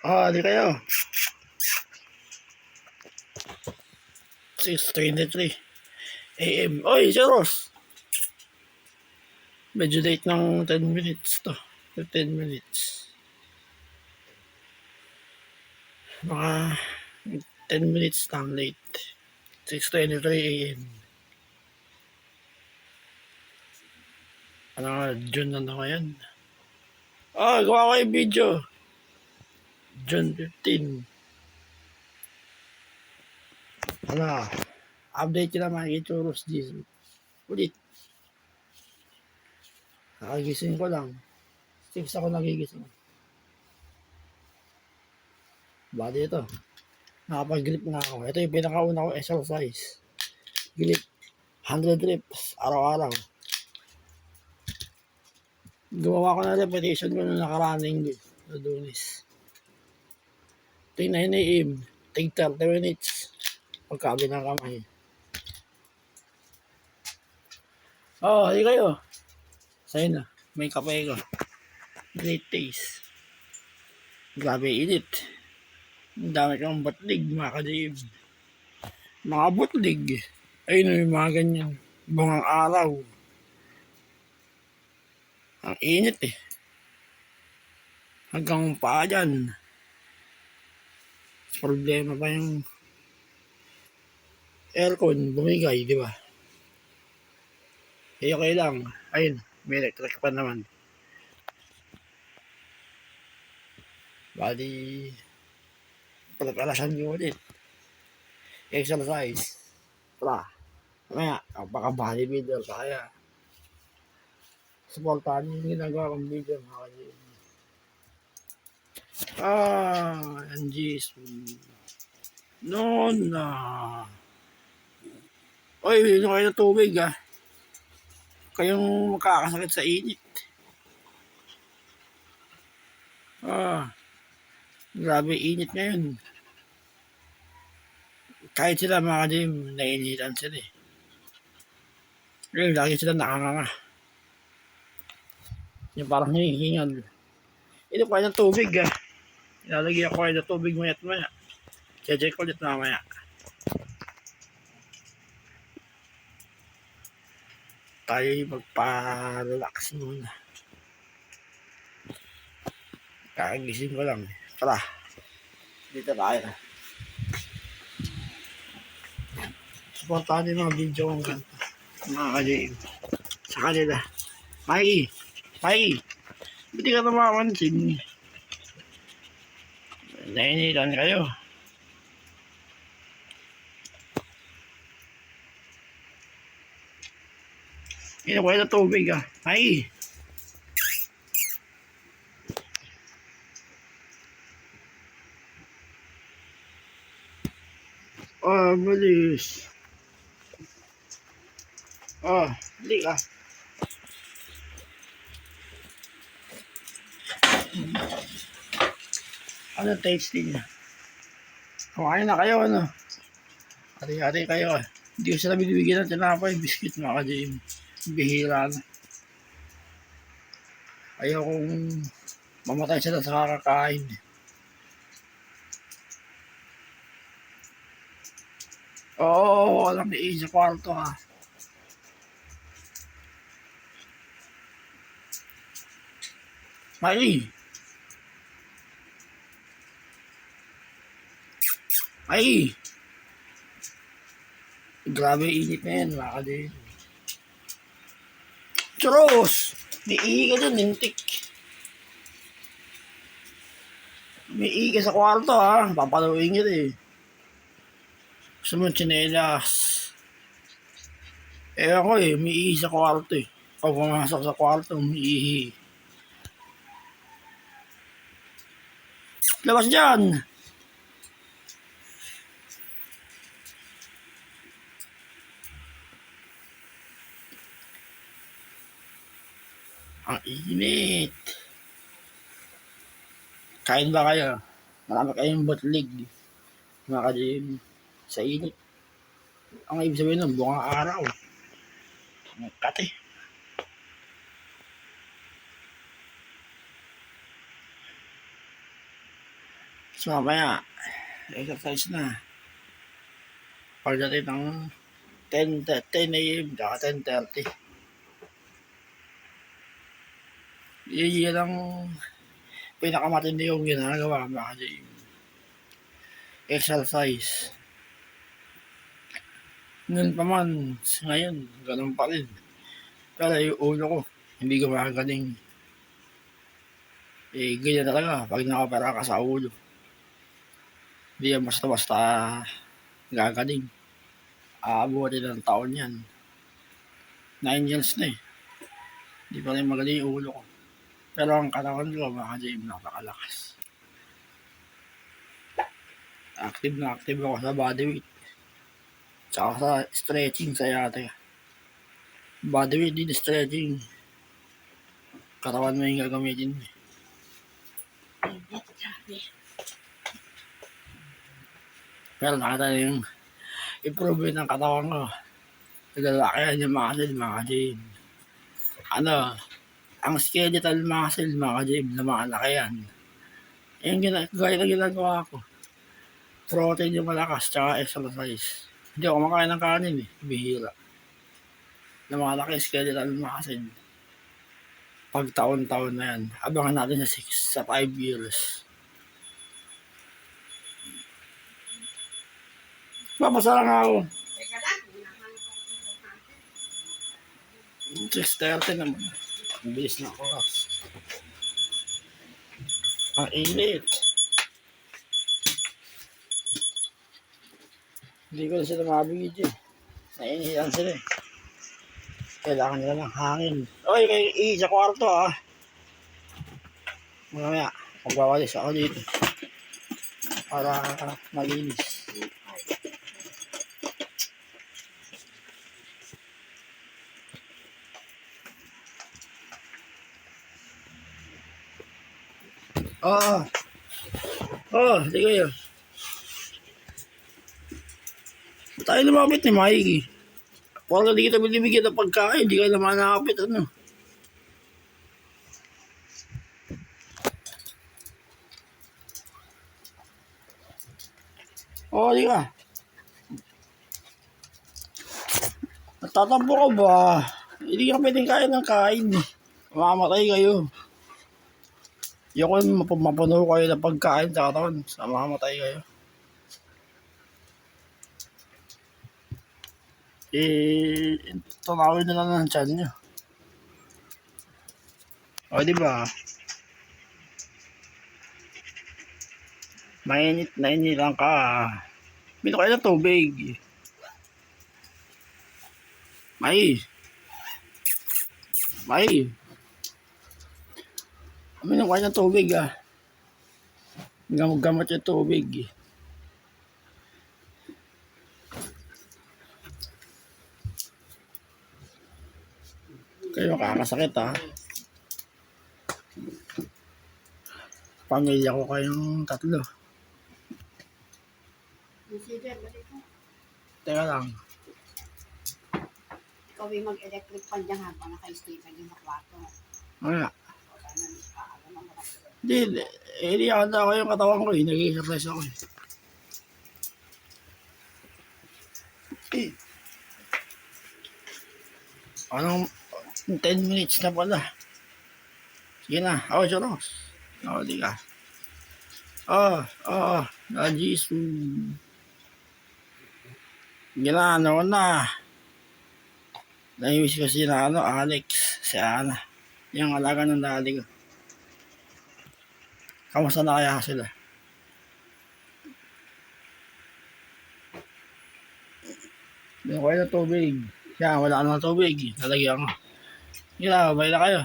Di kayo. 6:23 AM. Oy, Zeros! Medyo late ng 10 minutes to. 15 minutes. Mga 10 minutes lang late. 6:23 AM. Ano, June na ngayon. Gawa ko yung video. June 15. Update ko na mga ituros dito. Ulit. Nakagising ko lang. 6 ako nagigising. Bali ito. Nakapag-grip na ako. Ito yung pinakauna ko exercise. Grip. 100 reps. Araw-araw. Gumawa ko na repetition ko nung nakaraning sa Dunis. Ito yung 9 AM. Take 30 minutes. Pagkabi ng kamay. Hindi kayo. Sa'yo na. May kape ko. Great taste. Grabe init. Ang dami kang batlig, mga kadib. Mga butlig. Ayun yung mga ganyan. Bungang araw. Ang init eh. Hanggang pa dyan. Problema pa yung aircon bumigay, di ba? Okay lang. Ayun, may electric pa naman. Bali, pagkalasan nyo ulit. Exercise. Mamaya, baka bodybuilder ka kaya. Supportahan nyo yung ginagawa kong video, mga kanil. Anjis. Noon na. Yun kayo ng tubig Kayong makakasakit sa init. Grabe init ngayon. Kahit sila mga kadim, nainitan sila eh. Ngayon, lagi sila nakanganga. Yung parang hinihingal. Ito kayo ng tubig Ilalagay ako kayo ng tubig maya. Check ko ulit mamaya. Tayo magpa-relax muna. Kakagising ko lang. Tara. Dito tayo. Supportahan din mga video kong ganito. Mga kalim. Sa kanila. Mikey. Hindi ka namamansin. Nainitan kayo. Ino kayo ng tubig Mikey. Malis. Hindi ka. Ano tasting niya? Kumain na kayo, Hati-hati kayo Hindi ko sila binibigyan ng tinapay, biscuit, mga ka-gym. Bihira na. Ayaw kong mamatay sila sa kakakain. Walang iisa sa kwarto Ay, grabe init na yan, mga kadin. Churros! May ihi ka dyan, lintik. May ihi ka sa kwarto papaluin nyo Gusto mo tsinelas. Ako may ihi sa kwarto Pag pumasok sa kwarto, may ihi. Labas dyan! Ang init. Kain ba kayo? Marami kayong butlig. Mga kadim sa init. Ang ibig sabihin nun, bungang araw. Ang kate. So mamaya, exercise na. Pagdating ng 10 a.m. tsaka 10:30. Yan ang pinakamatindi yung ginagawa mga Jim. Exercise. Ngayon pa man, ngayon, ganun pa rin. Pero yung ulo ko, hindi gumagaling. Ganyan talaga pag nakapera ka sa ulo. Hindi yan basta-basta gagaling. Aabutin ng taon yan. 9 years na eh. Hindi pa rin magaling yung ulo ko. Pero ang katawan ko, mga Jim, napakalakas. Active na active ako sa bodyweight. Tsaka sa stretching sa yate. Bodyweight din stretching. Katawan mo yung gagamitin. Pero nakita yung improvement ng katawan ko. Naglalaki yung mga Jim. Ang skeletal muscle mga Jim, lumalaki yan. Yung gaya na ginagawa ko. Protein yung malakas, tsaka exercise. Hindi ako kumakain ng kanin eh, bihira. Lumalaki skeletal muscle. Pag taon-taon na yan, abangan natin sa 5 years. Papasa lang ako. 6:30 naman. Ang bilis na oras. Ang init. Hindi ko na sila mabigid eh. Nainihiyan sila eh. Kailangan nila ng hangin. Oy, sa kwarto ah. Mamaya, magwawalis ako dito. Para malinis. Di kayo. Tayo lumapit ni Mikey. Parang hindi kita binibigyan ng pagkain, hindi ka naman nakapit, ano. Di ka. Natatampo ka ba? Hindi ka pwedeng kain ng kain. Mamamatay kayo. Yung mapuno kayo ng pagkain sa katawan, mamamatay kayo. Tunawin na lang ng tiyan nyo. Diba? Mainit na inilang ka. Bino kayo ng tubig. May. Bino kayo ng tubig ah. Gamot yung tubig. Kayo kakasakit ah. Pamilya ko kayong 3. Teka lang. Ikaw ay mag-electric fan dyan habang naka-stay pa din sa kwarto. Hindi ata ako yung katawan ko eh. Nag-exercise ako eh. Anong 10 minutes na pala. Sige na. Joros. Di ka. Najisu. Ginano na. Naiwis kasi na Alex. Si Ana. Yung alaga ng dali ko. Kamusta na kaya sila? Bino kayo ng tubig. Yan, wala ka ng tubig. Nalagyan ko. Bay na kayo.